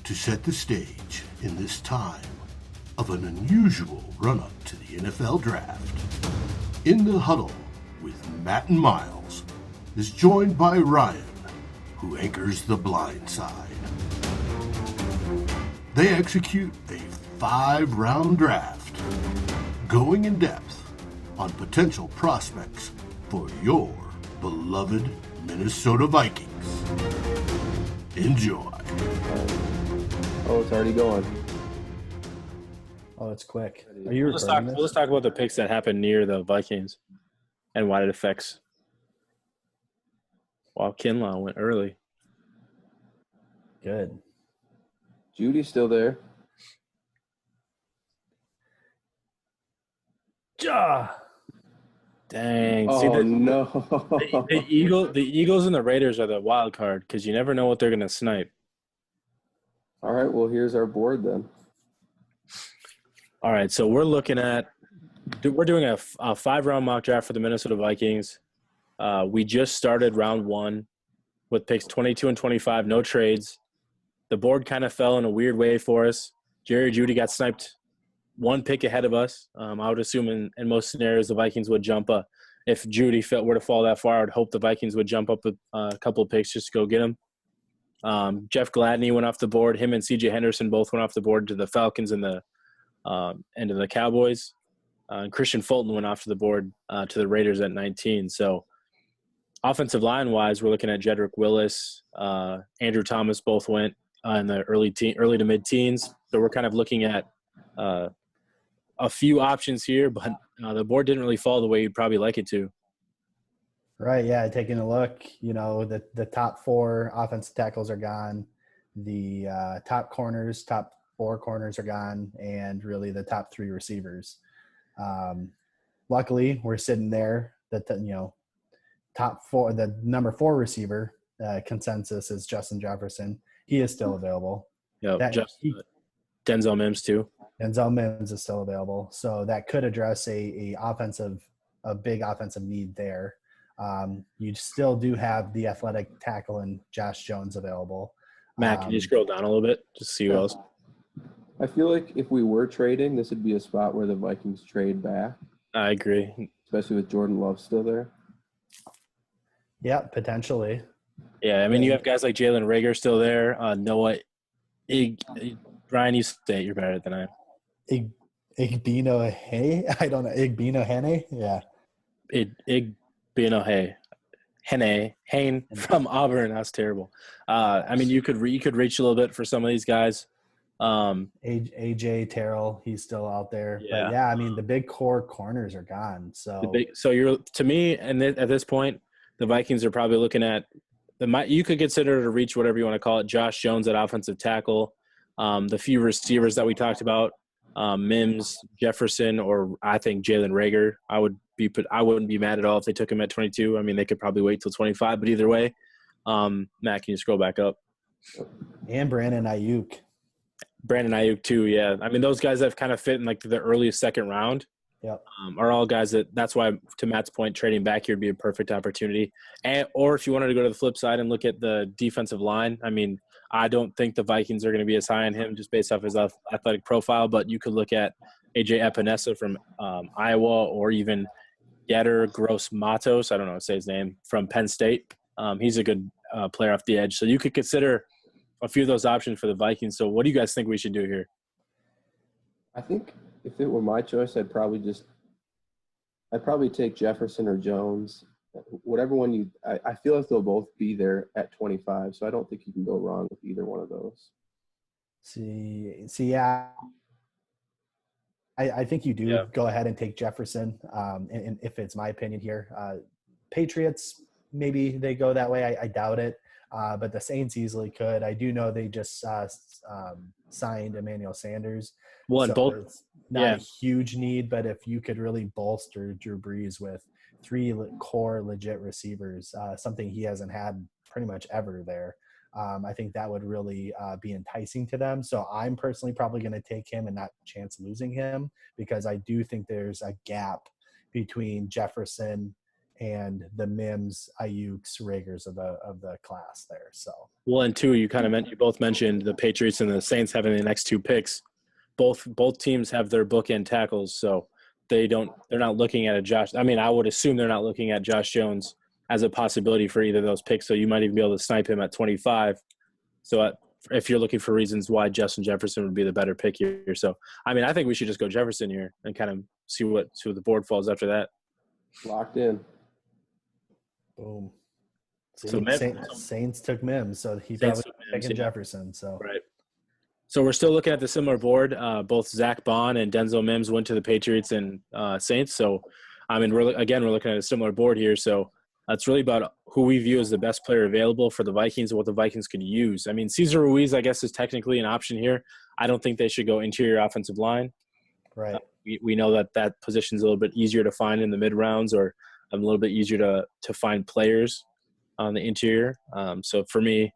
To set the stage in this time of an unusual run-up to the NFL Draft, In the Huddle with Matt Myles is joined by Ryan, who anchors the blind side. They execute a 5-round draft, going in depth on potential prospects for your beloved Minnesota Vikings. Enjoy. Oh, it's already going. Oh, it's quick. Are you Let's recording this? talk about the picks that happened near the Vikings and why it affects. Wow, Kinlaw went early. Good. Judy's still there. Ja. Dang. Oh, See, no. the Eagles and the Raiders are the wild card because you never know what they're going to snipe. All right, well, here's our board then. All right, so we're doing a 5-round mock draft for the Minnesota Vikings. We just started round 1 with picks 22 and 25, no trades. The board kind of fell in a weird way for us. Jerry Jeudy got sniped one pick ahead of us. I would assume in most scenarios the Vikings would jump up. If Jeudy were to fall that far, I would hope the Vikings would jump up a couple of picks just to go get him. Jeff Gladney went off the board. Him and C.J. Henderson both went off the board to the Falcons and the end of the Cowboys. And Christian Fulton went off to the board to the Raiders at 19. So offensive line-wise, we're looking at Jedrick Willis, Andrew Thomas both went in the early to mid-teens. So we're kind of looking at a few options here, but the board didn't really fall the way you'd probably like it to. Right, yeah, taking a look, the top 4 offensive tackles are gone. The top 4 corners are gone, and really the top 3 receivers. Luckily, we're sitting there top 4, the number 4 receiver consensus is Justin Jefferson. He is still available. Yeah, Denzel Mims too. Denzel Mims is still available, so that could address a big offensive need there. You still do have the athletic tackle and Josh Jones available. Matt, can you scroll down a little bit just to see who else? I feel like if we were trading, this would be a spot where the Vikings trade back. I agree. Especially with Jordan Love still there. Yeah, potentially. Yeah, I mean, you have guys like Jalen Reagor still there. Noah Brian, you say you're better than I am. Igbino Hay? I don't know. Igbino Hene? Yeah. Igbino Hane from Auburn. That's terrible. I mean, you could reach a little bit for some of these guys. AJ Terrell, he's still out there. Yeah. But yeah, I mean, the big core corners are gone. So to me, and at this point, the Vikings are probably looking at you could consider to reach whatever you want to call it. Josh Jones at offensive tackle, the few receivers that we talked about, Mims, Jefferson, or I think Jalen Reagor. I wouldn't be mad at all if they took him at 22. I mean, they could probably wait till 25, but either way, Matt, can you scroll back up? And Brandon Ayuk too, yeah. I mean, those guys that have kind of fit in like the earliest second round. Yep. Are all guys that's why, to Matt's point, trading back here would be a perfect opportunity. Or if you wanted to go to the flip side and look at the defensive line, I mean, I don't think the Vikings are going to be as high on him just based off his athletic profile, but you could look at AJ Epinesa from Iowa, or even Yetur Gross-Matos, I don't know how to say his name, from Penn State. He's a good player off the edge. So you could consider a few of those options for the Vikings. So what do you guys think we should do here? I think if it were my choice, I'd probably take Jefferson or Jones. Whatever one I feel like they'll both be there at 25, so I don't think you can go wrong with either one of those. Yeah. I think you do go ahead and take Jefferson, and if it's my opinion here. Patriots, maybe they go that way. I doubt it, but the Saints easily could. I do know they just signed Emmanuel Sanders. Well, and both – it's not a huge need, but if you could really bolster Drew Brees with 3 core legit receivers, something he hasn't had pretty much ever there, I think that would really be enticing to them. So I'm personally probably going to take him and not chance losing him, because I do think there's a gap between Jefferson and the Mims, Ayuks, Rager's of the class there. So Well, and two, you both mentioned the Patriots and the Saints having the next two picks. Both teams have their bookend tackles, so they're not looking at a Josh. I mean, I would assume they're not looking at Josh Jones as a possibility for either of those picks. So you might even be able to snipe him at 25. So if you're looking for reasons why Justin Jefferson would be the better pick here, so I mean, I think we should just go Jefferson here and kind of see what the board falls after that. Locked in. boom. See, So Saints took Mims, so he Saints probably took Mims, picking yeah. Jefferson. So Right. So we're still looking at the similar board. Both Zach Bond and Denzel Mims went to the Patriots and Saints. So, I mean, we're looking at a similar board here. So it's really about who we view as the best player available for the Vikings and what the Vikings could use. I mean, Cesar Ruiz, I guess, is technically an option here. I don't think they should go interior offensive line. right. We know that position is a little bit easier to find in the mid rounds, or a little bit easier to find players on the interior. So for me,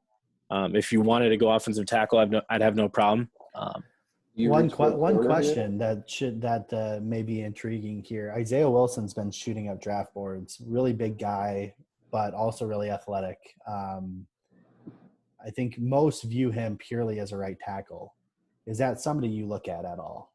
if you wanted to go offensive tackle, I'd have no problem. One question that may be intriguing here. Isaiah Wilson's been shooting up draft boards. Really big guy, but also really athletic. I think most view him purely as a right tackle. Is that somebody you look at all?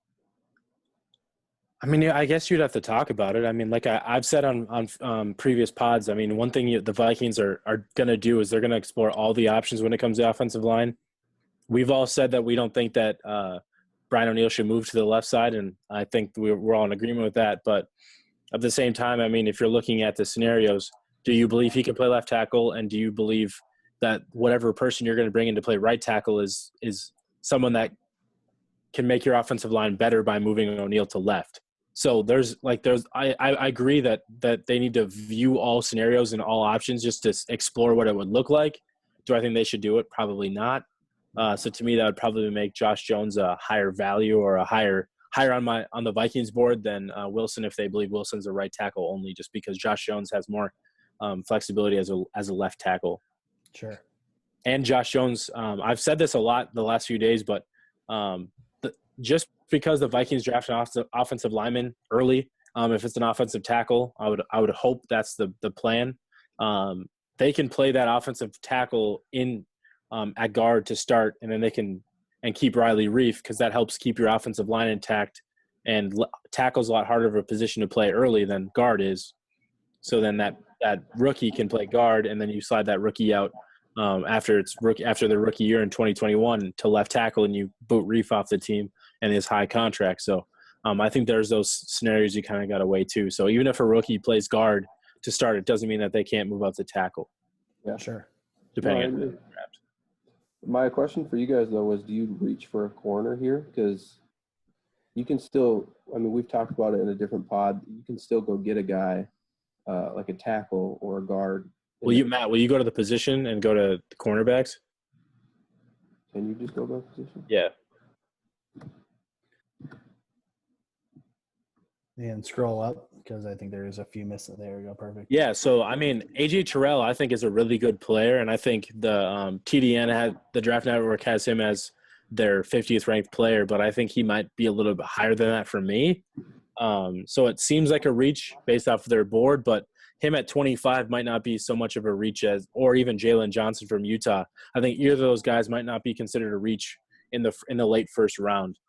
I mean, I guess you'd have to talk about it. I mean, like I've said on previous pods, I mean, one thing the Vikings are going to do is they're going to explore all the options when it comes to offensive line. We've all said that we don't think that Brian O'Neill should move to the left side, and I think we're all in agreement with that. But at the same time, I mean, if you're looking at the scenarios, do you believe he can play left tackle, and do you believe that whatever person you're going to bring in to play right tackle is someone that can make your offensive line better by moving O'Neill to left? So I agree that they need to view all scenarios and all options just to explore what it would look like. Do I think they should do it? Probably not. So to me, that would probably make Josh Jones a higher value or a higher on the Vikings board than Wilson, if they believe Wilson's a right tackle only, just because Josh Jones has more flexibility as a left tackle. Sure. And Josh Jones, I've said this a lot the last few days, but just because the Vikings draft an offensive lineman early, if it's an offensive tackle, I would hope that's the plan. They can play that offensive tackle in at guard to start, and then they can keep Riley Reif, because that helps keep your offensive line intact, and tackle's a lot harder of a position to play early than guard is. So then that rookie can play guard, and then you slide that rookie out after the rookie year in 2021 to left tackle, and you boot Reif off the team and his high contract. So I think there's those scenarios you kind of got to weigh too. So even if a rookie plays guard to start, it doesn't mean that they can't move up to tackle. Yeah, sure. Depending on the draft. My question for you guys, though, was do you reach for a corner here? Because you can still – I mean, we've talked about it in a different pod. You can still go get a guy like a tackle or a guard. Matt, will you go to the position and go to the cornerbacks? Can you just go by position? Yeah. And scroll up, because I think there is a few missing. There we go. Perfect. Yeah, so, I mean, A.J. Terrell, I think, is a really good player, and I think the the Draft Network has him as their 50th ranked player, but I think he might be a little bit higher than that for me. So it seems like a reach based off of their board, but him at 25 might not be so much of a reach or even Jalen Johnson from Utah. I think either of those guys might not be considered a reach in the late first round.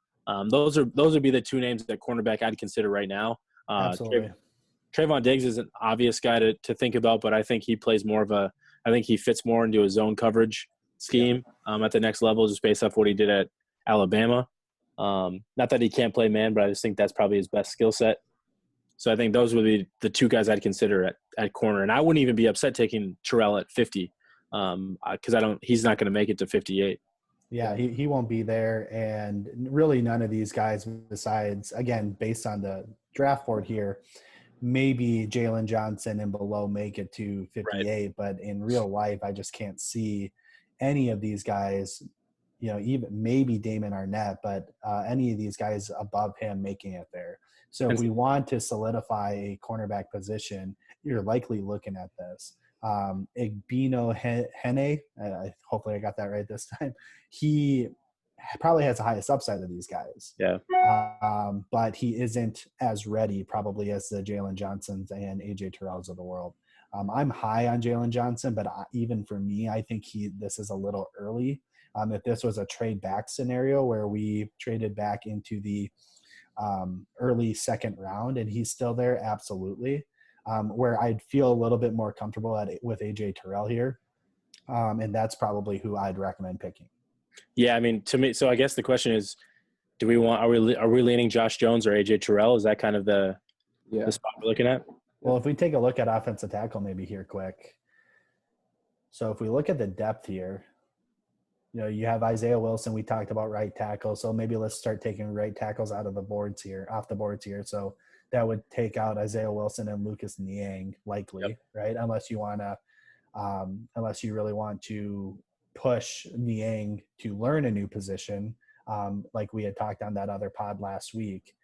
Those would be the two names at cornerback I'd consider right now. Absolutely. Trayvon Diggs is an obvious guy to think about, but I think he plays I think he fits more into a zone coverage scheme at the next level, just based off what he did at Alabama. Not that he can't play man, but I just think that's probably his best skill set. So I think those would be the two guys I'd consider at corner. And I wouldn't even be upset taking Terrell at 50 because he's not going to make it to 58. Yeah, he won't be there. And really none of these guys besides, again, based on the draft board here, maybe Jalen Johnson and below make it to 58. Right. But in real life, I just can't see any of these guys, even maybe Damon Arnett, but any of these guys above him making it there. So if we want to solidify a cornerback position, you're likely looking at this. Igbino Hene, hopefully I got that right this time. He probably has the highest upside of these guys. Yeah. But he isn't as ready probably as the Jalen Johnsons and AJ Terrells of the world. I'm high on Jalen Johnson, but even for me, I think this is a little early. If this was a trade back scenario where we traded back into the early second round and he's still there, absolutely. Where I'd feel a little bit more comfortable with AJ Terrell here. And that's probably who I'd recommend picking. Yeah, I mean, to me, so I guess the question is, are we leaning Josh Jones or AJ Terrell? Is that kind of the spot we're looking at? Well, if we take a look at offensive tackle maybe here quick. So if we look at the depth here, you have Isaiah Wilson. We talked about right tackle. So maybe let's start taking right tackles off the boards here. So that would take out Isaiah Wilson and Lucas Niang likely, right? Unless you really want to push Niang to learn a new position, like we had talked on that other pod last week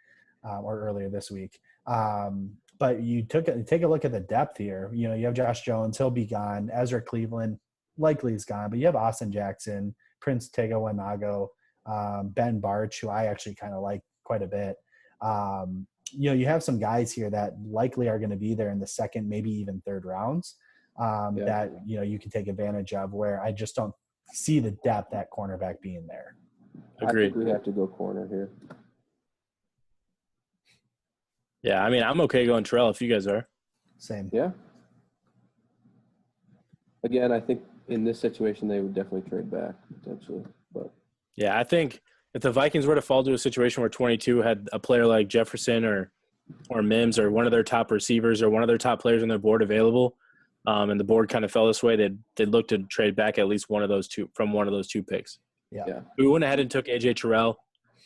or earlier this week. But you take a look at the depth here. You have Josh Jones, he'll be gone. Ezra Cleveland likely is gone, but you have Austin Jackson, Prince Tega Wanago, Ben Barch, who I actually kind of like quite a bit. You have some guys here that likely are going to be there in the second, maybe even third rounds that, you can take advantage of, where I just don't see the depth at cornerback being there. Agreed. I think we have to go corner here. Yeah, I mean, I'm okay going Terrell if you guys are. Same. Yeah. Again, I think in this situation they would definitely trade back potentially. But yeah, I think if the Vikings were to fall to a situation where 22 had a player like Jefferson or Mims or one of their top receivers or one of their top players on their board available, and the board kind of fell this way, they'd look to trade back at least one of those two picks. Yeah. We went ahead and took AJ Terrell.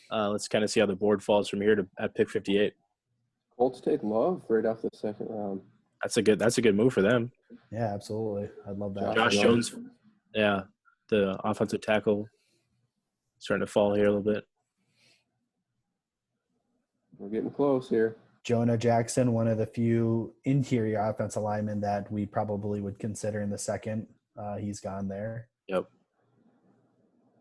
Let's kind of see how the board falls from here at pick 58. Colts take Love right off the second round. That's a good move for them. Yeah, absolutely. I'd love that. Josh Jones, the offensive tackle, starting to fall here a little bit. We're getting close here. Jonah Jackson, one of the few interior offensive linemen that we probably would consider in the second. He's gone there. Yep.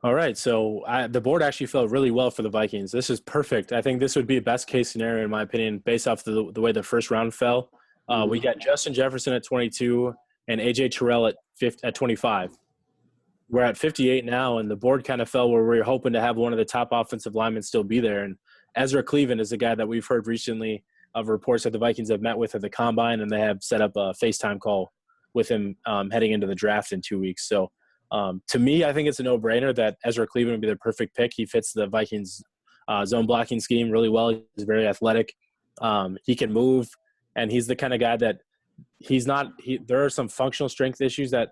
All right, so the board actually felt really well for the Vikings. This is perfect. I think this would be a best-case scenario, in my opinion, based off the way the first round fell. We got Justin Jefferson at 22 and AJ Terrell at 25. We're at 58 now, and the board kind of fell where we were hoping to have one of the top offensive linemen still be there. And Ezra Cleveland is a guy that we've heard recently of reports that the Vikings have met with at the Combine, and they have set up a FaceTime call with him heading into the draft in 2 weeks. So, to me, I think it's a no-brainer that Ezra Cleveland would be the perfect pick. He fits the Vikings zone blocking scheme really well. He's very athletic. He can move, and he's the kind of guy that there are some functional strength issues that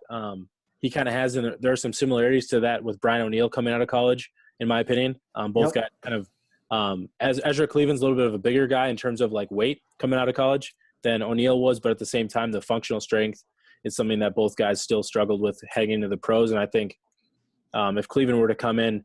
he kind of has, and there are some similarities to that with Brian O'Neill coming out of college, in my opinion. Both guys kind of as Ezra Cleveland's a little bit of a bigger guy in terms of like weight coming out of college than O'Neill was, but at the same time, the functional strength is something that both guys still struggled with heading into the pros. And I think if Cleveland were to come in,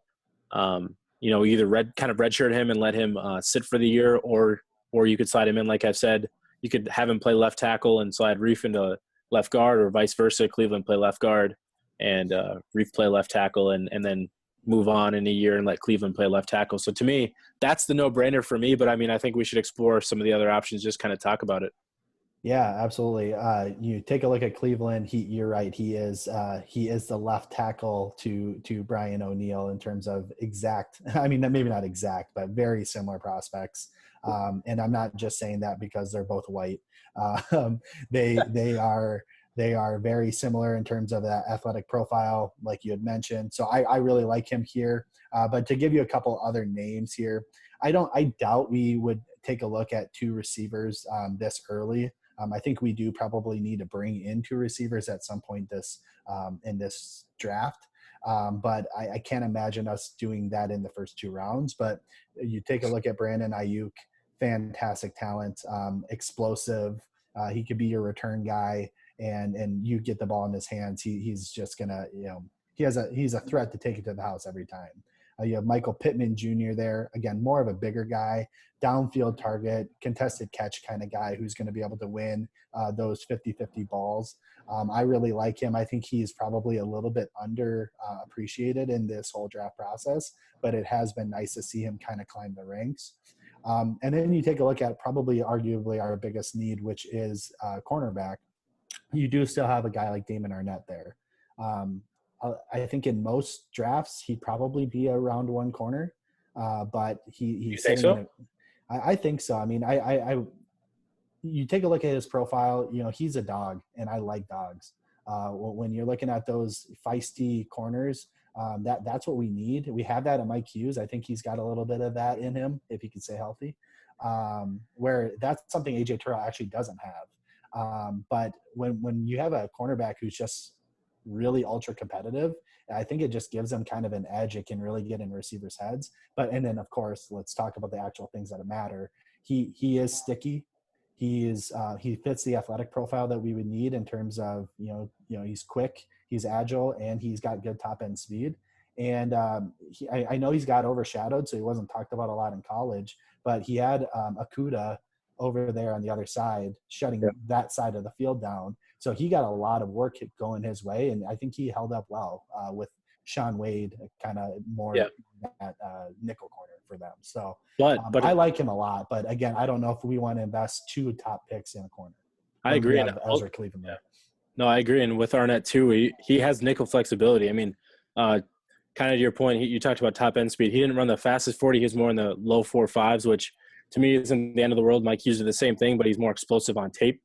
either redshirt him and let him sit for the year, or you could slide him in, like I said, you could have him play left tackle and slide Reef into left guard, or vice versa. Cleveland play left guard and Reef play left tackle, and then move on in a year and let Cleveland play left tackle. So to me, that's the no-brainer for me. But I mean, I think we should explore some of the other options, just kind of talk about it. Yeah, absolutely. You take a look at Cleveland. You're right. He is the left tackle to Brian O'Neill in terms of exact. I mean, maybe not exact, but very similar prospects. And I'm not just saying that because they're both white. They are very similar in terms of that athletic profile, like you had mentioned. So I really like him here. But to give you a couple other names here, I doubt we would take a look at two receivers this early. I think we do probably need to bring in two receivers at some point in this draft. But I can't imagine us doing that in the first two rounds. But you take a look at Brandon Ayuk, fantastic talent, explosive. He could be your return guy, and you get the ball in his hands. He's just gonna, he's a threat to take it to the house every time. You have Michael Pittman Jr. there. Again, more of a bigger guy, downfield target, contested catch kind of guy who's going to be able to win those 50-50 balls. I really like him. I think he's probably a little bit under appreciated in this whole draft process, but it has been nice to see him kind of climb the ranks. And then you take a look at probably arguably our biggest need, which is cornerback. You do still have a guy like Damon Arnett there. I think in most drafts he'd probably be a round one corner, but he's You think sitting. so? I think so. I mean, you take a look at his profile. You know, he's a dog, and I like dogs. When you're looking at those feisty corners, that's what we need. We have that at Mike Hughes. I think he's got a little bit of that in him if he can stay healthy. Where that's something AJ Terrell actually doesn't have. But when you have a cornerback who's just really ultra competitive, I think it just gives them kind of an edge. It can really get in receivers' heads. And then of course, let's talk about the actual things that matter. He is sticky. He fits the athletic profile that we would need in terms of, you know, he's quick, he's agile, and he's got good top end speed. And I know he's got overshadowed, so he wasn't talked about a lot in college, but he had Akuda over there on the other side, shutting that side of the field down. So he got a lot of work going his way, and I think he held up well with Sean Wade kind of more at nickel corner for them. So but I like him a lot. But again, I don't know if we want to invest 2 top picks in a corner. I agree. And Ezra Cleveland there. No, I agree. And with Arnett too, he has nickel flexibility. I mean, kind of to your point, you talked about top end speed. He didn't run the fastest 40. He was more in the low 4.5s, which to me isn't the end of the world. Mike Hughes did the same thing, but he's more explosive on tape.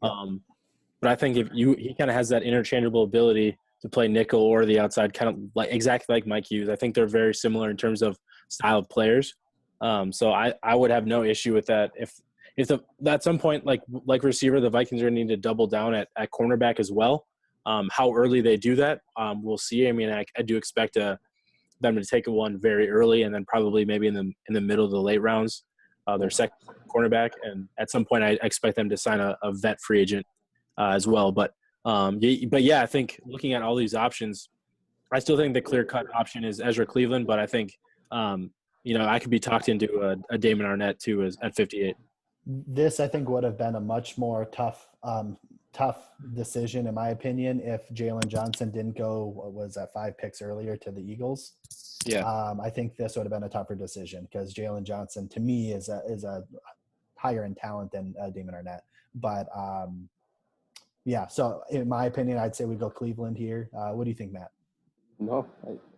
But I think he kind of has that interchangeable ability to play nickel or the outside, kind of like exactly like Mike Hughes. I think they're very similar in terms of style of players. So I would have no issue with that. If at some point, like receiver, the Vikings are going to need to double down at cornerback as well. How early they do that, we'll see. I mean, I do expect them to take one very early, and then probably maybe in the middle of the late rounds, their second cornerback. And at some point, I expect them to sign a vet free agent as well. But I think looking at all these options, I still think the clear cut option is Ezra Cleveland. But I think I could be talked into a Damon Arnett too at 58. This, I think, would have been a much more tough decision, in my opinion, if Jalen Johnson didn't go, what was that, 5 picks earlier to the Eagles. Yeah. I think this would have been a tougher decision because Jalen Johnson, to me, is a higher in talent than Damon Arnett. But, so in my opinion, I'd say we go Cleveland here. What do you think, Matt? No,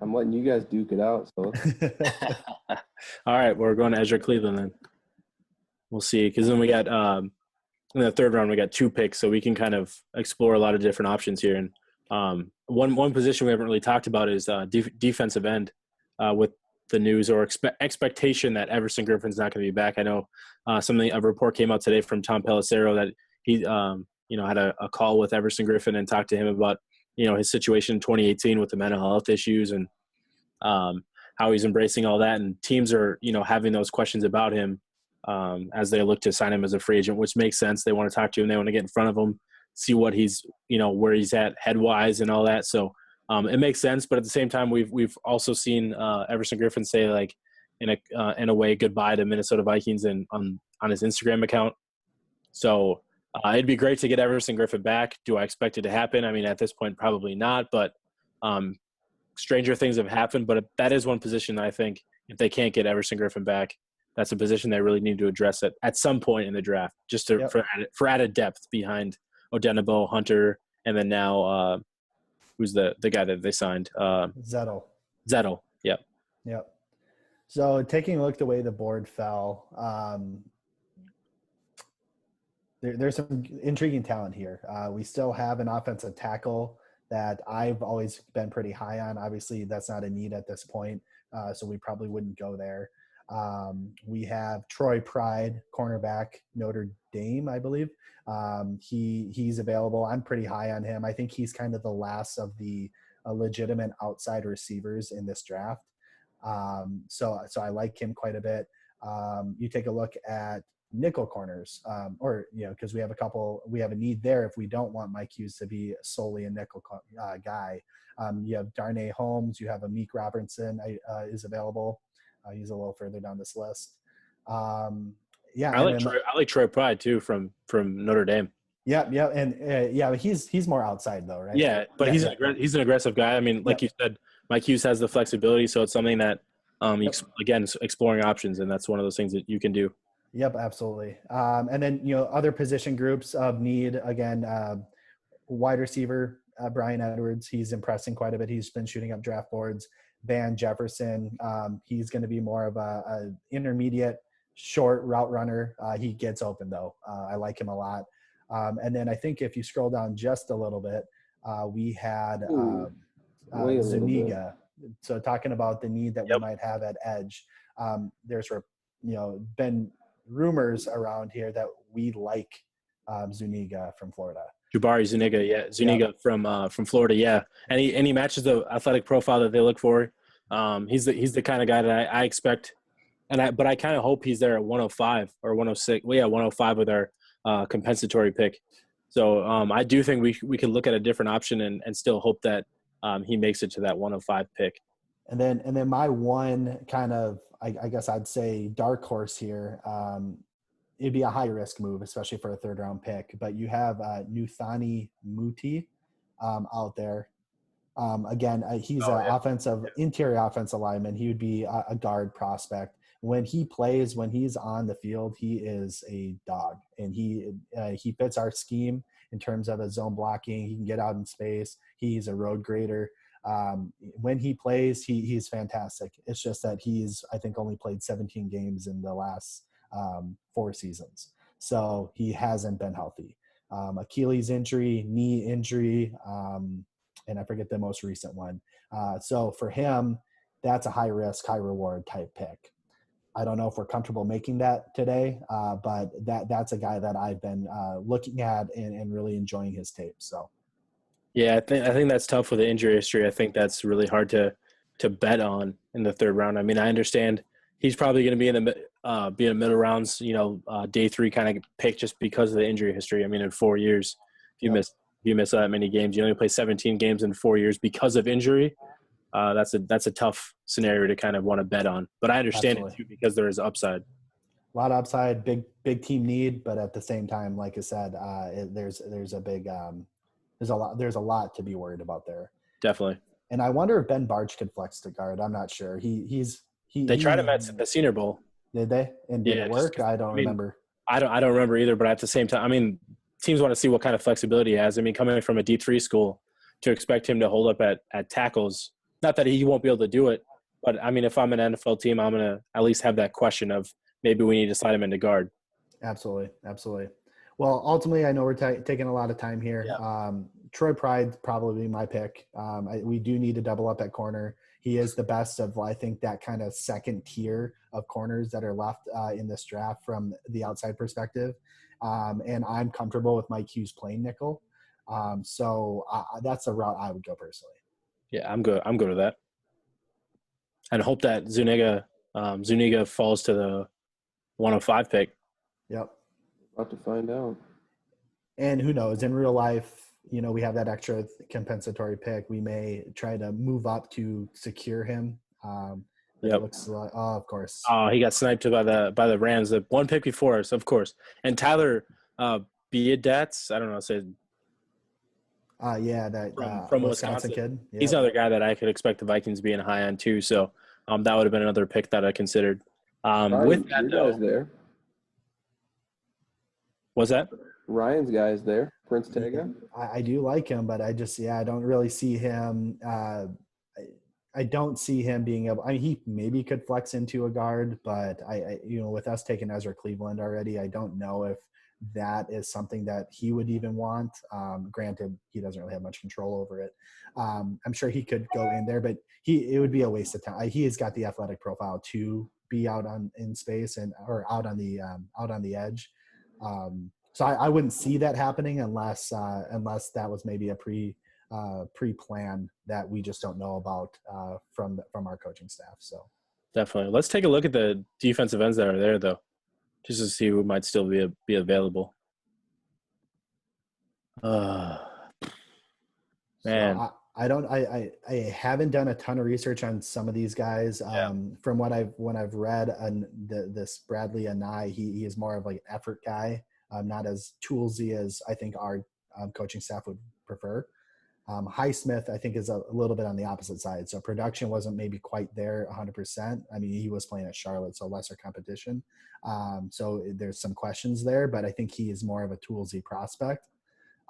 I'm letting you guys duke it out. So. All right, we're going to Ezra Cleveland then. We'll see, because then we got in the third round we got 2 picks, so we can kind of explore a lot of different options here. And one position we haven't really talked about is defensive end, with the news or expectation that Everson Griffin's not going to be back. I know a report came out today from Tom Pelissero that he had a call with Everson Griffin and talked to him about his situation in 2018 with the mental health issues and how he's embracing all that. And teams are having those questions about him as they look to sign him as a free agent, which makes sense. They want to talk to him. They want to get in front of him, see what he's, where he's at head-wise and all that. So it makes sense. But at the same time, we've also seen Everson Griffin say, like, in a way, goodbye to Minnesota Vikings and on his Instagram account. So it'd be great to get Everson Griffin back. Do I expect it to happen? I mean, at this point, probably not. But stranger things have happened. But that is one position that I think if they can't get Everson Griffin back, that's a position they really need to address at some point in the draft, just for added depth behind Odenigbo, Hunter, and then now who's the guy that they signed? Zettel. Yep. So taking a look at the way the board fell, there's some intriguing talent here. We still have an offensive tackle that I've always been pretty high on. Obviously, that's not a need at this point, so we probably wouldn't go there. We have Troy Pride, cornerback, Notre Dame, I believe. He's available. I'm pretty high on him. I think he's kind of the last of the legitimate outside receivers in this draft. So I like him quite a bit. You take a look at nickel corners, or because we have a need there if we don't want Mike Hughes to be solely a nickel guy. You have Darnay Holmes, you have Amik Robertson is available. He's a little further down this list. Yeah, I like Troy Pride too from Notre Dame. Yeah, and he's more outside though, right? Yeah, but he's an aggressive guy. I mean, like you said, Mike Hughes has the flexibility, so it's something that again, exploring options, and that's one of those things that you can do. Yep, absolutely. And then other position groups of need again, wide receiver Brian Edwards, he's impressing quite a bit. He's been shooting up draft boards. Van Jefferson, he's going to be more of a intermediate short route runner. He gets open though. I like him a lot. And then I think if you scroll down just a little bit, we had Zuniga. So talking about the need that we might have at edge, there's been rumors around here that we like Zuniga from Florida. Jabari Zuniga from Florida, yeah, and he matches the athletic profile that they look for. He's the kind of guy that I expect, but I kind of hope he's there at 105 or 106. Well, yeah, 105 with our compensatory pick. So I do think we could look at a different option and still hope that he makes it to that 105 pick. And then my one kind of I guess I'd say dark horse here. It'd be a high risk move, especially for a third round pick. But you have Nuthani Muti out there. Again, he's interior offensive lineman. He would be a guard prospect. When he plays, when he's on the field, he is a dog, and he fits our scheme in terms of a zone blocking. He can get out in space. He's a road grader. When he plays, he's fantastic. It's just that he's, I think, only played 17 games in the last 4 seasons. So he hasn't been healthy. Achilles injury, knee injury, and I forget the most recent one. So for him, that's a high risk, high reward type pick. I don't know if we're comfortable making that today, but that's a guy that I've been looking at and really enjoying his tape. So. Yeah, I think that's tough with the injury history. I think that's really hard to bet on in the third round. I mean, I understand he's probably going to be in the middle rounds, day 3 kind of pick just because of the injury history. I mean, in 4 years, if you miss that many games, you only play 17 games in 4 years because of injury. That's a tough scenario to kind of want to bet on. But I understand it too because there is upside. A lot of upside, big team need, but at the same time, like I said, there's a big there's a lot to be worried about there. Definitely. And I wonder if Ben Barch could flex to guard. I'm not sure. They tried him at the Senior Bowl. Did they? And did it work? I don't remember. I don't remember either. But at the same time, I mean, teams want to see what kind of flexibility he has. I mean, coming from a D3 school, to expect him to hold up at tackles. Not that he won't be able to do it, but I mean, if I'm an NFL team, I'm gonna at least have that question of maybe we need to slide him into guard. Absolutely. Well, ultimately, I know we're taking a lot of time here. Yeah. Troy Pride's probably my pick. We do need to double up at corner. He is the best of, I think, that kind of second tier of corners that are left in this draft from the outside perspective. And I'm comfortable with Mike Hughes playing nickel. So that's a route I would go personally. Yeah, I'm good with that. And hope that Zuniga falls to the 105 pick. Yep. About to find out. And who knows? In real life, we have that extra compensatory pick. We may try to move up to secure him. It looks like, of course. Oh, he got sniped by the Rams. The one pick before us, of course. And Tyler Biadasz, I don't know how to say it. From Wisconsin kid. Yep. He's another guy that I could expect the Vikings being high on too. So that would have been another pick that I considered. With that, though, there. What's that? Ryan's guy is there. Prince Tega. I do like him, but I don't really see him. I don't see him being able. I mean, he maybe could flex into a guard, but with us taking Ezra Cleveland already, I don't know if that is something that he would even want. Granted, he doesn't really have much control over it. I'm sure he could go in there, but it would be a waste of time. He has got the athletic profile to be out in space or out on the edge. So I wouldn't see that happening unless that was maybe a pre-plan that we just don't know about from our coaching staff. So definitely, let's take a look at the defensive ends that are there, though. just to see who might still be available. Man. So I haven't done a ton of research on some of these guys. From what I've read on this Bradley Anai, he is more of like an effort guy, not as toolsy as I think our coaching staff would prefer. Highsmith, I think, is a little bit on the opposite side. So production wasn't maybe quite there 100%. I mean, he was playing at Charlotte, so lesser competition. So there's some questions there, but I think he is more of a toolsy prospect.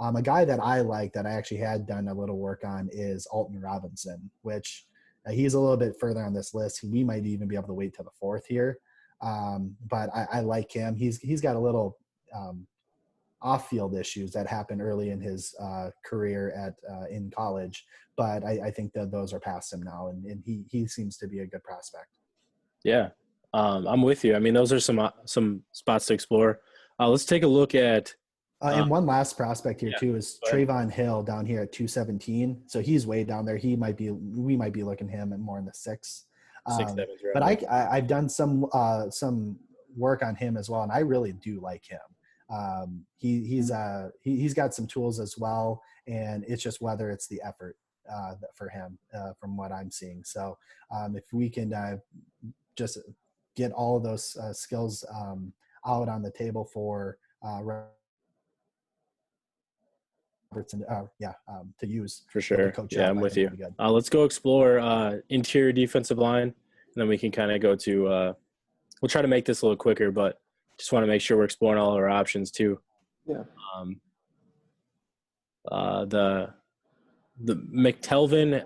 A guy that I like that I actually had done a little work on is Alton Robinson, which he's a little bit further on this list. We might even be able to wait till the fourth here. But I like him. He's got a little off-field issues that happened early in his career in college, but I think that those are past him now, and he seems to be a good prospect. Yeah, I'm with you. I mean, those are some spots to explore. Let's take a look at and one last prospect here too is Trayvon Hill down here at 217. So he's way down there. We might be looking at him at more in the 6. 6, 7. But I've done some work on him as well, and I really do like him. He's got some tools as well, and it's just whether it's the effort for him from what I'm seeing. So if we can just get all of those skills out on the table for Robertson, to use for sure. Yeah, I'm with you. Really let's go explore interior defensive line, and then we can kind of go to. We'll try to make this a little quicker, but just want to make sure we're exploring all our options too. Yeah. The McTelvin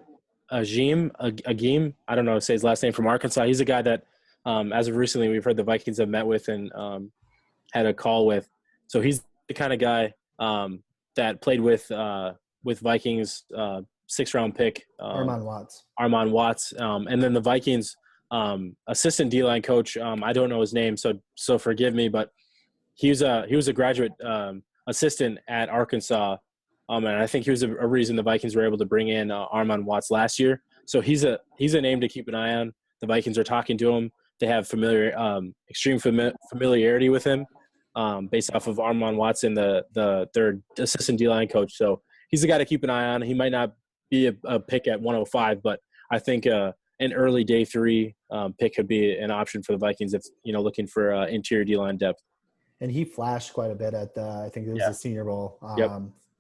Agim, I don't know how to say his last name, from Arkansas. He's a guy that, as of recently, we've heard the Vikings have met with and had a call with. So he's the kind of guy that played with Vikings 6th-round pick Armand Watts. And then the Vikings assistant D-line coach, I don't know his name, so forgive me, but he was a graduate assistant at Arkansas, and I think he was a reason the Vikings were able to bring in Armand Watts last year. So he's a name to keep an eye on. The Vikings are talking to him. They have extreme familiarity with him. Based off of Armand Watts and their assistant D-line coach. So he's a guy to keep an eye on. He might not be a pick at 105, but I think an early day 3 pick could be an option for the Vikings if, looking for interior D-line depth. And he flashed quite a bit at I think it was the Senior Bowl.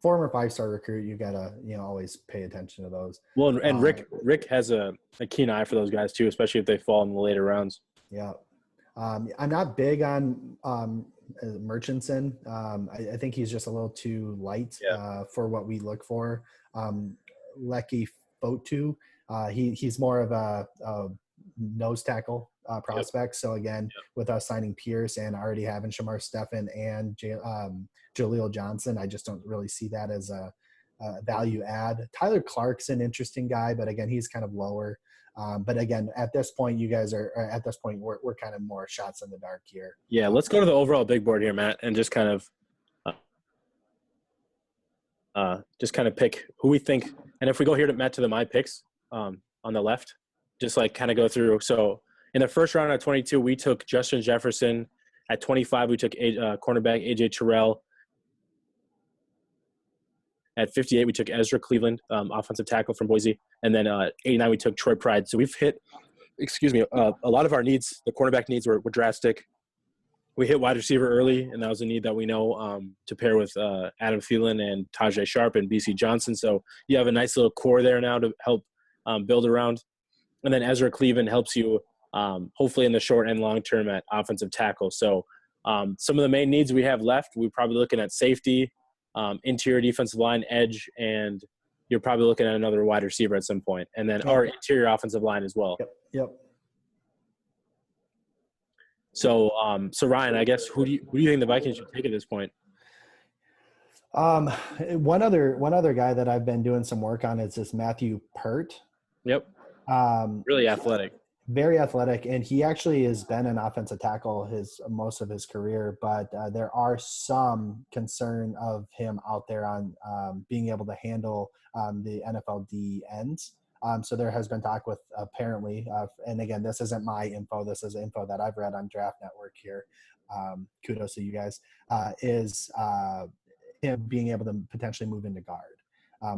Former 5-star recruit, you got to, always pay attention to those. Well, and Rick has a keen eye for those guys too, especially if they fall in the later rounds. Yeah. I'm not big on Murchison. I think he's just a little too light for what we look for. Lecky Fotu, he's more of a nose tackle prospect. So again, with us signing Pierce and already having Shamar Stephen and Jaleel Johnson, I just don't really see that as a value add. Tyler Clark's an interesting guy, but again, he's kind of lower. But again, at this point, we're kind of more shots in the dark here. Yeah, let's go to the overall big board here, Matt, and just kind of pick who we think. And if we go here to Matt to my picks on the left, just like kind of go through. So in the first round at 22, we took Justin Jefferson. At 25, we took cornerback AJ Terrell. At 58, we took Ezra Cleveland, offensive tackle from Boise. And then 89, we took Troy Pride. So we've hit, a lot of our needs. The cornerback needs were drastic. We hit wide receiver early, and that was a need that we know to pair with Adam Thielen and Tajay Sharp and BC Johnson. So you have a nice little core there now to help build around. And then Ezra Cleveland helps you hopefully in the short and long term at offensive tackle. So some of the main needs we have left, we're probably looking at safety, interior defensive line, edge, and you're probably looking at another wide receiver at some point, and then our interior offensive line as well. Yep. So Ryan, I guess who do you think the Vikings should take at this point? One other guy that I've been doing some work on is this Matthew Pert. Yep. Really athletic. Very athletic, and he actually has been an offensive tackle most of his career, but there are some concern of him out there on being able to handle the NFL D ends. So there has been talk with apparently, and again, this isn't my info. This is info that I've read on Draft Network here. Kudos to you guys. Is him being able to potentially move into guard.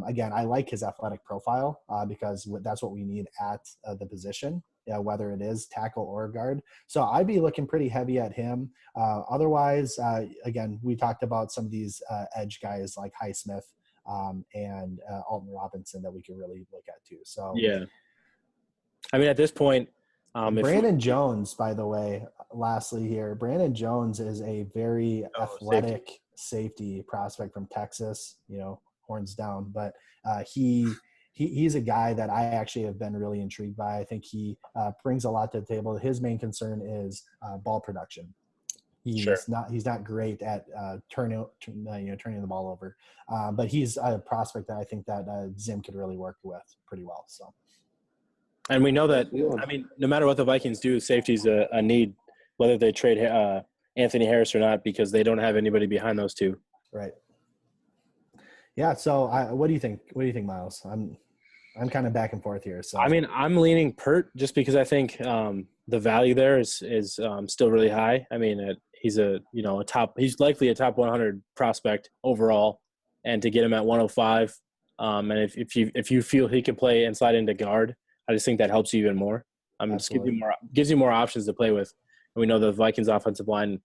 Again, I like his athletic profile because that's what we need at the position, whether it is tackle or guard. So I'd be looking pretty heavy at him. Otherwise, again, we talked about some of these edge guys like Highsmith and Alton Robinson that we could really look at too. So yeah, I mean, at this point, Brandon Jones, by the way, lastly here, Brandon Jones is a very athletic safety prospect from Texas, horns down, but he's a guy that I actually have been really intrigued by. I think he brings a lot to the table. His main concern is ball production. He's not great at turning the ball over, but he's a prospect that I think that Zim could really work with pretty well. So, and we know that. I mean, no matter what the Vikings do, safety's a need, whether they trade Anthony Harris or not, because they don't have anybody behind those two. Right. Yeah. So, what do you think? What do you think, Miles? I'm kind of back and forth here. So, I mean, I'm leaning Pert just because I think the value there is still really high. I mean, he's he's likely a top 100 prospect overall, and to get him at 105, and if you feel he can play and slide into guard, I just think that helps you even more. Just gives you more options to play with, and we know the Vikings offensive line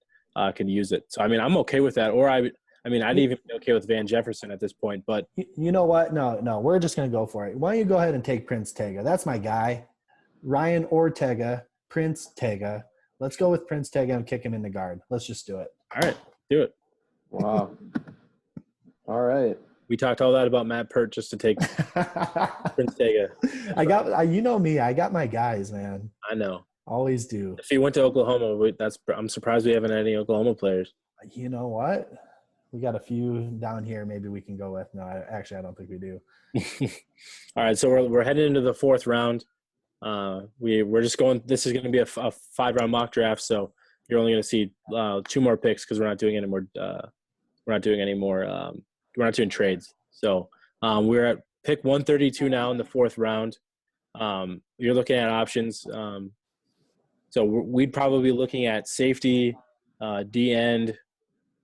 can use it. So I mean, I'm okay with that, or I'd even be okay with Van Jefferson at this point. But you know what? No, we're just going to go for it. Why don't you go ahead and take Prince Tega? That's my guy. Ryan Ortega, Prince Tega. Let's go with Prince Tega and kick him in the guard. Let's just do it. All right, do it. Wow. All right. We talked all that about Matt Pert just to take Prince Tega. You know me. I got my guys, man. I know. Always do. If he went to Oklahoma, I'm surprised we haven't had any Oklahoma players. You know what? We got a few down here maybe we can go with. No, I don't think we do. All right, so we're heading into the fourth round. We're just going – this is going to be a 5-round mock draft, so you're only going to see 2 more picks because we're not doing any more we're not doing trades. So we're at pick 132 now in the 4th round. You're looking at options. So we'd probably be looking at safety, D-end,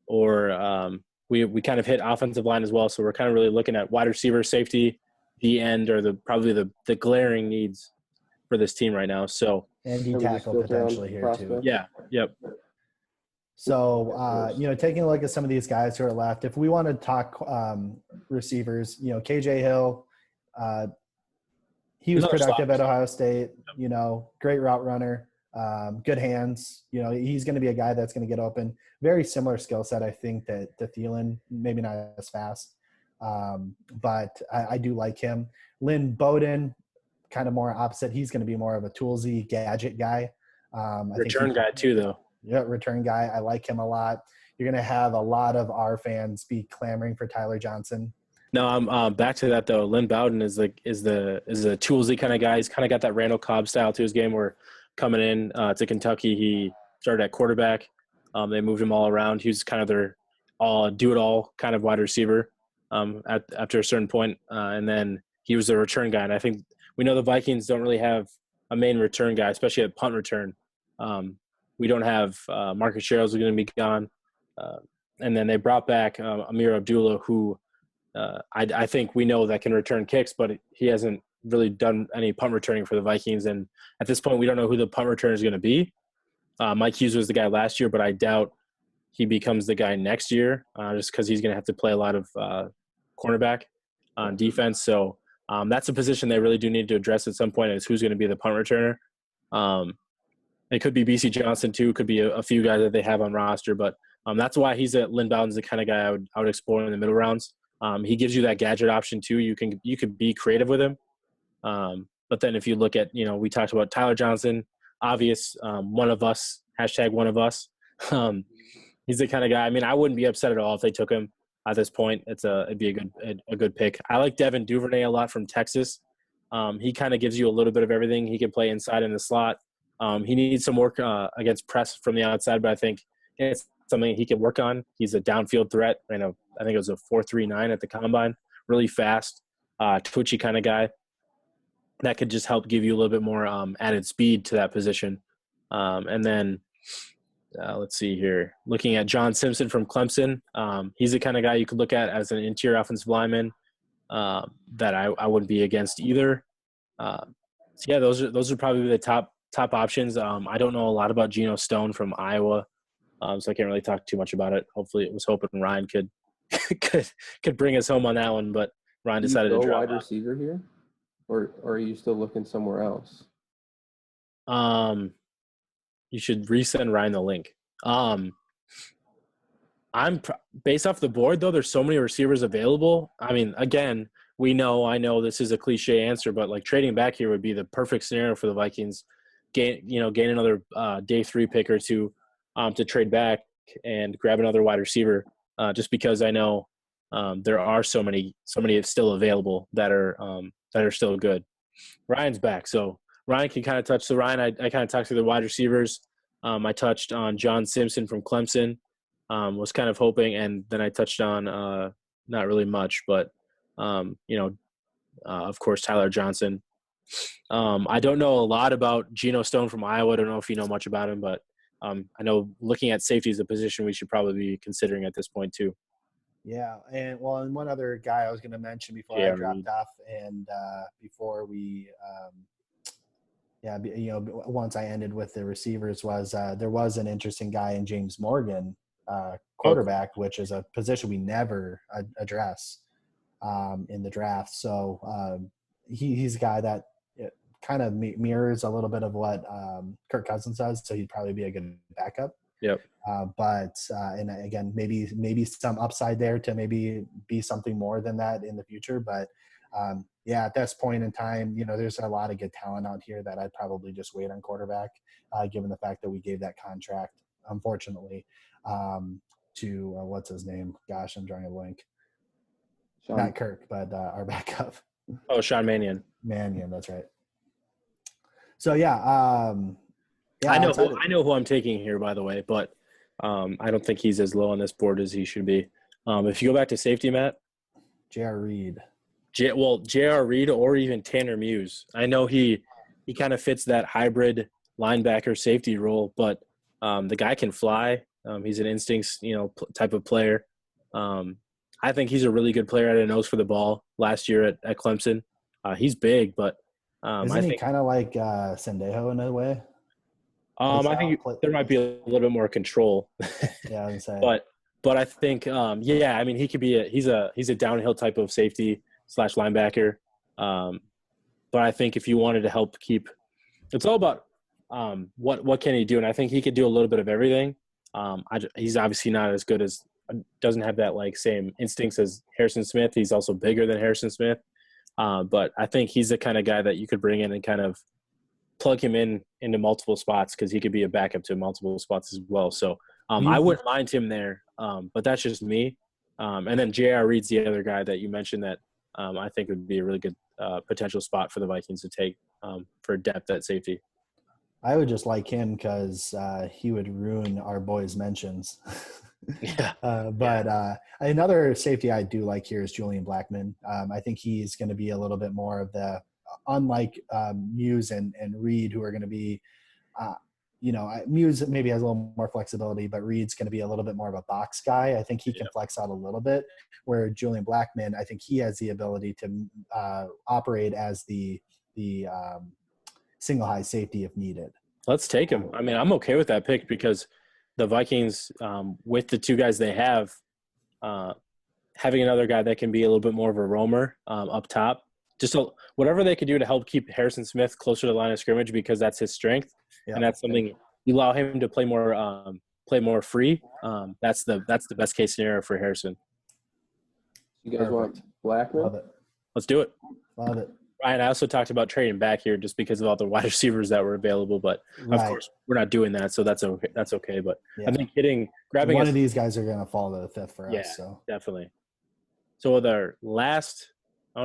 or we kind of hit offensive line as well. So we're kind of really looking at wide receiver, safety, D-end, or probably the glaring needs for this team right now. So and D tackle potentially here too. Yeah. Yep. So taking a look at some of these guys who are left, if we want to talk receivers, KJ Hill, he was productive at Ohio State. Great route runner. Good hands. He's going to be a guy that's going to get open. Very similar skill set, I think, to Thielen. Maybe not as fast, but I do like him. Lynn Bowden, kind of more opposite. He's going to be more of a toolsy gadget guy. Return guy too, though. Yeah, return guy. I like him a lot. You're going to have a lot of our fans be clamoring for Tyler Johnson. No, I'm back to that though. Lynn Bowden is a toolsy kind of guy. He's kind of got that Randall Cobb style to his game. Where coming in to Kentucky, he started at quarterback. They moved him all around. He was kind of their do-it-all kind of wide receiver after a certain point. And then he was the return guy. And I think we know the Vikings don't really have a main return guy, especially at punt return. We don't have Marcus Sherrill's going to be gone. And then they brought back Amir Abdullah, who I think we know that can return kicks, but he hasn't really done any punt returning for the Vikings. And at this point, we don't know who the punt returner is going to be. Mike Hughes was the guy last year, but I doubt he becomes the guy next year just because he's going to have to play a lot of cornerback on defense. So that's a position they really do need to address at some point is who's going to be the punt returner. It could be BC Johnson too. It could be a few guys that they have on roster, but that's why Lynn Bowden's the kind of guy I would explore in the middle rounds. He gives you that gadget option too. You could be creative with him. But then if you look at, we talked about Tyler Johnson, obvious, one of us, hashtag one of us. He's the kind of guy, I mean, I wouldn't be upset at all if they took him at this point. It'd be a good pick. I like Devin Duvernay a lot from Texas. He kind of gives you a little bit of everything. He can play inside in the slot. He needs some work against press from the outside, but I think it's something he can work on. He's a downfield threat. I think it was a 4.39 at the combine. Really fast, twitchy kind of guy. that could just help give you a little bit more added speed to that position. And then let's see here. Looking at John Simpson from Clemson, he's the kind of guy you could look at as an interior offensive lineman that I wouldn't be against either. So yeah, those are probably the top options. I don't know a lot about Geno Stone from Iowa, so I can't really talk too much about it. Hopefully, I was hoping Ryan could could bring us home on that one, but Ryan decided to drop wide out. receiver here, or are you still looking somewhere else? You should resend Ryan the link. Based off the board though. There's so many receivers available. I mean, again, I know this is a cliche answer, but like trading back here would be the perfect scenario for the Vikings. Gain another day 3 pick or two to trade back and grab another wide receiver. Just because I know there are so many still available that are still good. Ryan's back, so Ryan can kind of touch. So Ryan, I kind of talked through the wide receivers. I touched on John Simpson from Clemson. Was kind of hoping, and then I touched on not really much, but of course Tyler Johnson. I don't know a lot about Geno Stone from Iowa. I don't know if you know much about him, but I know looking at safety is a position we should probably be considering at this point too. Yeah, and one other guy I was going to mention before I dropped off, and before we, once I ended with the receivers, was there was an interesting guy in James Morgan, quarterback, which is a position we never address in the draft. So he's a guy that kind of mirrors a little bit of what Kirk Cousins does, so he'd probably be a good backup. Yep. And again, maybe some upside there to maybe be something more than that in the future. But at this point in time, there's a lot of good talent out here that I'd probably just wait on quarterback, given the fact that we gave that contract, unfortunately, to what's his name? Gosh, I'm drawing a blank. Not Kirk, but our backup. Oh, Sean Mannion. Mannion, that's right. So I know who I'm taking here, by the way, but I don't think he's as low on this board as he should be. If you go back to safety, Matt. J.R. Reed. J.R. Reed or even Tanner Muse. I know he kind of fits that hybrid linebacker safety role, but the guy can fly. He's an instincts, type of player. I think he's a really good player. Had a nose for the ball last year at Clemson. He's big, but isn't he kind of like Sendejo in a way? I think there might be a little bit more control. Yeah, I'm saying. But I think I mean he could be he's a downhill type of safety / linebacker. But I think if you wanted to help keep, it's all about what can he do, and I think he could do a little bit of everything. He's obviously not as good as, doesn't have that like same instincts as Harrison Smith. He's also bigger than Harrison Smith. But I think he's the kind of guy that you could bring in and kind of plug him into multiple spots, because he could be a backup to multiple spots as well. So I wouldn't mind him there, but that's just me. And then J.R. Reed's the other guy that you mentioned that I think would be a really good potential spot for the Vikings to take for depth at safety. I would just like him because he would ruin our boys' mentions. Yeah. Another safety I do like here is Julian Blackmon. I think he's going to be a little bit more of the, unlike Muse and Reed, who are going to be, Muse maybe has a little more flexibility, but Reed's going to be a little bit more of a box guy. I think he can flex out a little bit, where Julian Blackmon, I think he has the ability to operate as the single high safety if needed. Let's take him. I mean, I'm okay with that pick because the Vikings, with the two guys they have, having another guy that can be a little bit more of a roamer up top, just whatever they could do to help keep Harrison Smith closer to the line of scrimmage, because that's his strength, and that's something you allow him to play more free. That's the best case scenario for Harrison. You guys want Blackmon? Love it. Let's do it. Love it. Ryan, I also talked about trading back here just because of all the wide receivers that were available, but of course we're not doing that, so that's okay. That's okay. But I think grabbing one of these guys are going to fall to the fifth for us. So definitely. So with our last,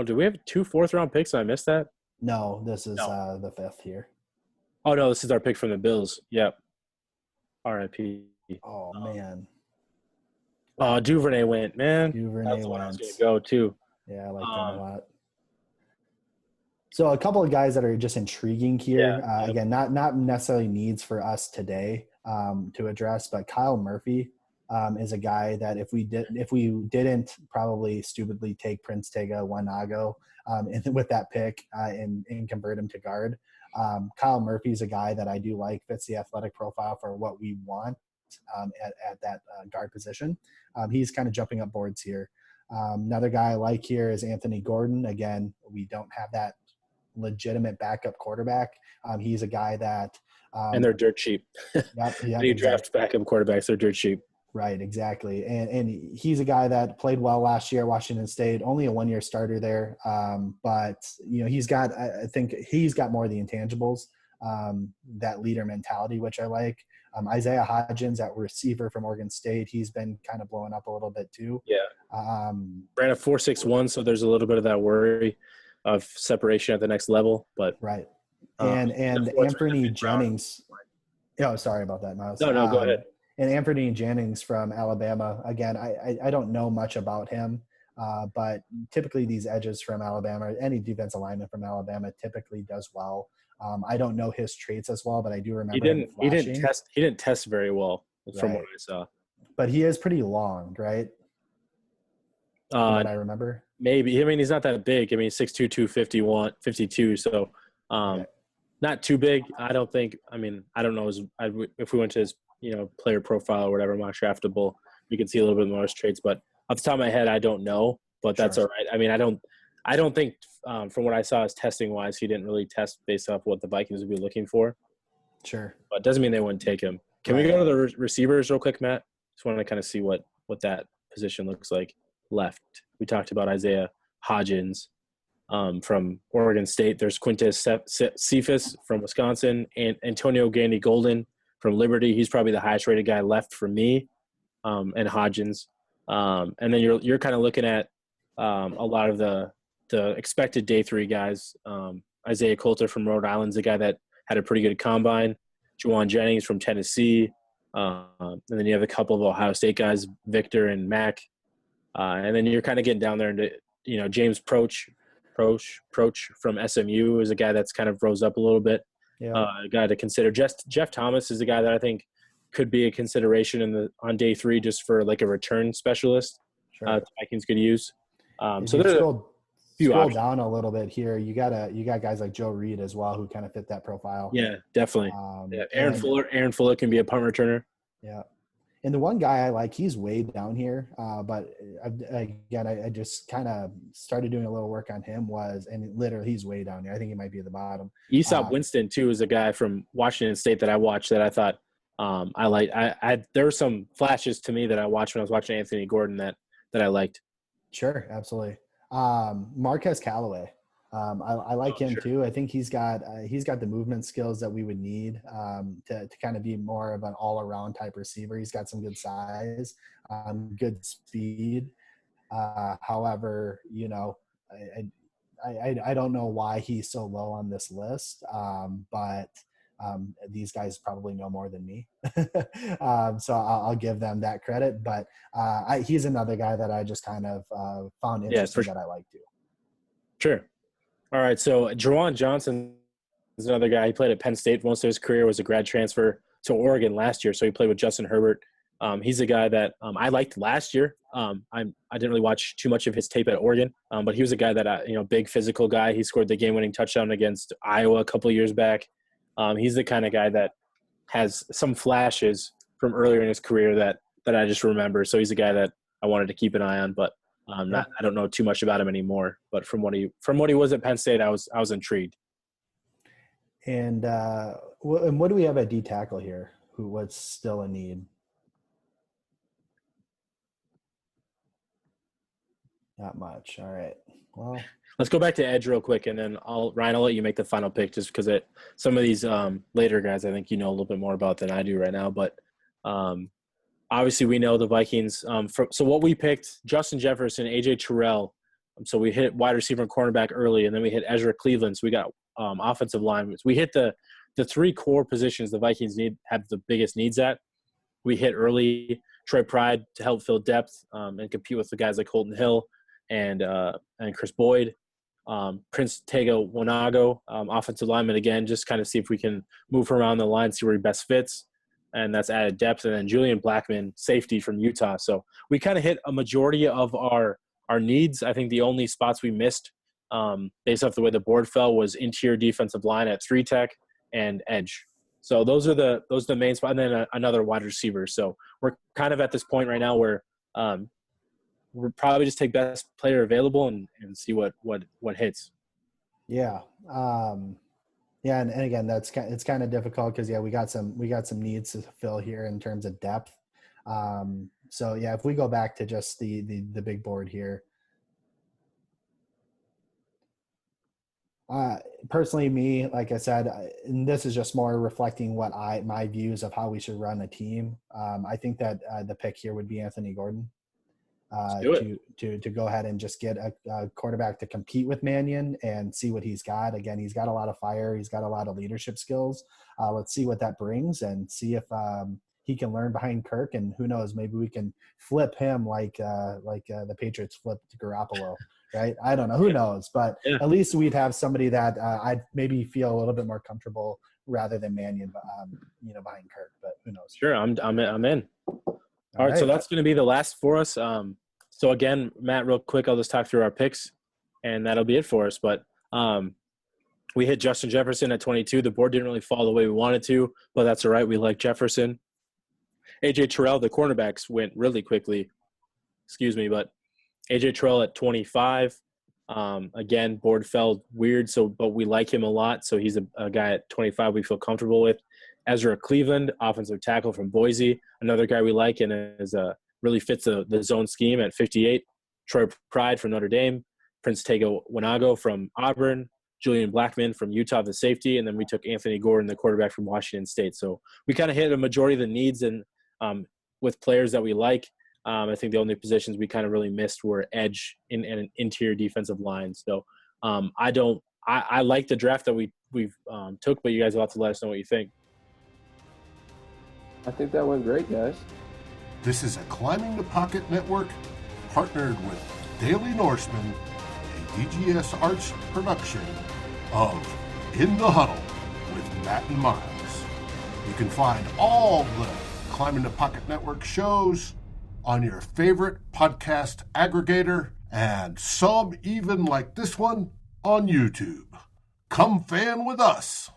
do we have 2 4th-round picks? I missed that. No, this is the fifth here. Oh no, this is our pick from the Bills. Yep. R.I.P. Oh man. Oh, Duvernay went, man. Duvernay That's went. I was going to go too. Yeah, I like him a lot. So a couple of guys that are just intriguing here. Yeah. Again, not necessarily needs for us today to address, but Kyle Murphy is a guy that if we didn't probably stupidly take Prince Tega Wanago with that pick and convert him to guard. Kyle Murphy is a guy that I do like, fits the athletic profile for what we want at that guard position. He's kind of jumping up boards here. Another guy I like here is Anthony Gordon. Again, we don't have that legitimate backup quarterback. He's a guy that And they're dirt cheap. Yep, When you draft backup quarterbacks, they're dirt cheap. right, exactly. And he's a guy that played well last year at Washington State, only a 1-year starter there. But I think he's got more of the intangibles, that leader mentality, which I like. Isaiah Hodgins at receiver from Oregon State, he's been kind of blowing up a little bit too. Yeah. Ran a 4.61, so there's a little bit of that worry of separation at the next level, but right. And Anthony Jennings. Oh, sorry about that, Miles. No, go ahead. And Anthony Jennings from Alabama. Again, I don't know much about him, but typically these edges from Alabama, any defensive lineman from Alabama typically does well. I don't know his traits as well, but I do remember he didn't test very well from what I saw. But he is pretty long, right? From what I remember. Maybe. I mean, he's not that big. I mean, 6'2", 251, 52. So, not too big. I don't think. I mean, I don't know if we went to his player profile or whatever, mock draftable, we could see a little bit more traits. But off the top of my head, I don't know. But that's all right. I mean, I don't think from what I saw as testing wise, he didn't really test based off what the Vikings would be looking for. Sure. But it doesn't mean they wouldn't take him. Can we go to the receivers real quick, Matt? Just want to kind of see what that position looks like left. We talked about Isaiah Hodgins from Oregon State. There's Quintez Cephas from Wisconsin, and Antonio Gandy Golden from Liberty. He's probably the highest rated guy left for me, and Hodgins. And then you're kind of looking at a lot of the expected day 3 guys. Isaiah Coulter from Rhode Island's a guy that had a pretty good combine. Juwan Jennings from Tennessee. And then you have a couple of Ohio State guys, Victor and Mac. And then you're kind of getting down there into, James Proch from SMU is a guy that's kind of rose up a little bit. Yeah. A guy to consider. Jeff Thomas is a guy that I think could be a consideration on day 3 just for like a return specialist. Sure. The Vikings could use. So there's a few options. Down a little bit here. You got guys like Joe Reed as well who kind of fit that profile. Yeah, definitely. Aaron Fuller can be a punt returner. Yeah. And the one guy I like, he's way down here. But I just kind of started doing a little work on him and literally he's way down here. I think he might be at the bottom. Aesop Winston too is a guy from Washington State that I watched that I thought I liked. There were some flashes to me that I watched when I was watching Anthony Gordon that I liked. Sure, absolutely. Marquez Callaway. I like him too. I think he's got the movement skills that we would need to kind of be more of an all-around type receiver. He's got some good size, good speed. However, I don't know why he's so low on this list, but these guys probably know more than me. So I'll give them that credit. But he's another guy that I just kind of found interesting that I like too. Sure. All right, so Juwan Johnson is another guy. He played at Penn State. Most of his career was a grad transfer to Oregon last year, so he played with Justin Herbert. He's a guy that I liked last year. I didn't really watch too much of his tape at Oregon, but he was a guy that big physical guy. He scored the game-winning touchdown against Iowa a couple of years back. He's the kind of guy that has some flashes from earlier in his career that I just remember. So he's a guy that I wanted to keep an eye on, but I don't know too much about him anymore. But from what he was at Penn State, I was intrigued. And what do we have at D tackle here? What's still a need? Not much. All right. Well, let's go back to edge real quick, and then Ryan, I'll let you make the final pick just because some of these later guys I think a little bit more about than I do right now. But obviously we know the Vikings. So what we picked, Justin Jefferson, A.J. Terrell. So we hit wide receiver and cornerback early, and then we hit Ezra Cleveland. So we got offensive line. We hit the 3 core positions the Vikings have the biggest needs at. We hit early Troy Pride to help fill depth and compete with the guys like Holton Hill and Chris Boyd. Prince Tega Wanago, offensive lineman again, just kind of see if we can move around the line, see where he best fits. And that's added depth. And then Julian Blackman, safety from Utah. So we kind of hit a majority of our needs. I think the only spots we missed based off the way the board fell was interior defensive line at 3-tech and edge. So those are the main spots. And then another wide receiver. So we're kind of at this point right now where we'll probably just take best player available and see what hits. Yeah. Yeah, and again, it's kind of difficult because we got some needs to fill here in terms of depth. So yeah, if we go back to just the big board here, personally, me, like I said, and this is just more reflecting what my views of how we should run a team. I think that the pick here would be Anthony Gordon. To go ahead and just get a quarterback to compete with Mannion and see what he's got. Again, he's got a lot of fire. He's got a lot of leadership skills. Let's see what that brings and see if he can learn behind Kirk. And who knows, maybe we can flip him like the Patriots flipped Garoppolo, right? I don't know. Who knows? But at least we'd have somebody that I'd maybe feel a little bit more comfortable rather than Mannion, behind Kirk. But who knows? Sure, I'm in. All right, so that's going to be the last for us. So again, Matt, real quick, I'll just talk through our picks, and that'll be it for us. But we hit Justin Jefferson at 22. The board didn't really fall the way we wanted to, but that's all right. We like Jefferson. A.J. Terrell, the cornerbacks went really quickly. But A.J. Terrell at 25. Again, board fell weird, but we like him a lot. So he's a guy at 25 we feel comfortable with. Ezra Cleveland, offensive tackle from Boise, another guy we like and is really fits the zone scheme at 58. Troy Pride from Notre Dame, Prince Tega Wanago from Auburn, Julian Blackman from Utah, the safety, and then we took Anthony Gordon, the quarterback from Washington State. So we kind of hit a majority of the needs and with players that we like. I think the only positions we kind of really missed were edge and an interior defensive line. So I like the draft that we've took, but you guys will have to let us know what you think. I think that went great, guys. This is a Climbing the Pocket Network partnered with Daily Norseman, a DGS Arts production of In the Huddle with Matt and Myles. You can find all the Climbing the Pocket Network shows on your favorite podcast aggregator, and some even like this one on YouTube. Come fan with us.